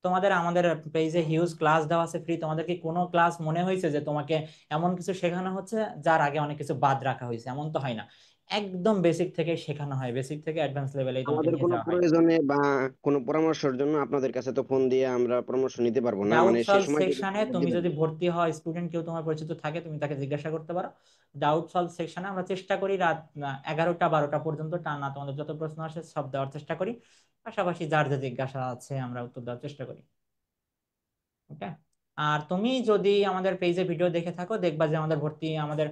তোমাদের আমাদের পেজে হিউজ ক্লাস দেওয়া আছে ফ্রি। তোমাদের কি কোনো ক্লাস মনে হয়েছে যে তোমাকে এমন কিছু শেখানো হচ্ছে যার আগে অনেক কিছু বাদ রাখা হয়েছে? এমন তো হয় না। একদম বেসিক থেকে শেখানো হয়, বেসিক থেকে অ্যাডভান্স লেভেলেই তোমাকে আমাদের নিয়ে কোনো যাওয়া হয়। প্রয়োজনে বা কোনো পরামর্শের জন্য আপনাদের কাছে তো ফোন দিয়ে আমরা পরামর্শ নিতে পারবো না, ডাউট মানে সে সলভ সময় যদি সেকশনে আমাদের তুমি দিবেন। যদি ভর্তি হও, স্টুডেন্ট কেউ তোমার পরিচিত থাকে, তুমি তাকে জিজ্ঞাসা করতে পারো। ডাউট সলভ সেকশনে আমরা চেষ্টা করি রাত 11টা 12টা পর্যন্ত টানা তোমাদের যত প্রশ্ন আসে সব দেওয়ার চেষ্টা করি। পাশাপাশি যার যে জিজ্ঞাসা আছে আমরা উত্তর দেওয়ার চেষ্টা করি, ওকে? আর তুমি যদি আমাদের পেজে ভিডিও দেখে থাকো, দেখবা যে আমাদের ভর্তি, আমাদের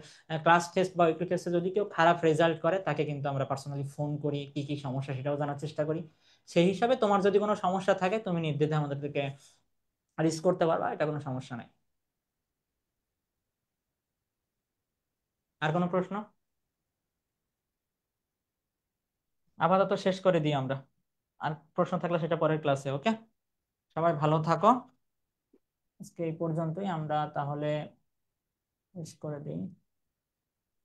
ক্লাস টেস্ট বা উইকলি টেস্টে যদি কেউ খারাপ রেজাল্ট করে তাকে কিন্তু আমরা পার্সোনালি ফোন করি, কি কি সমস্যা সেটাও জানার চেষ্টা করি। সেই হিসাবে তোমার যদি কোনো সমস্যা থাকে তুমি নির্দ্বিধায় আমাদেরকে রিস্ক করতে পারবা, এটা কোনো সমস্যা নাই। আর কোনো প্রশ্ন? আপাতত শেষ করে দিই আমরা। আর প্রশ্ন থাকলে সেটা পরের ক্লাসে, ওকে? সবাই ভালো থাকো। আজকে এই পর্যন্তই, আমরা তাহলে শেষ করে দিই।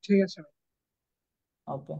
ঠিক আছে। ওকে।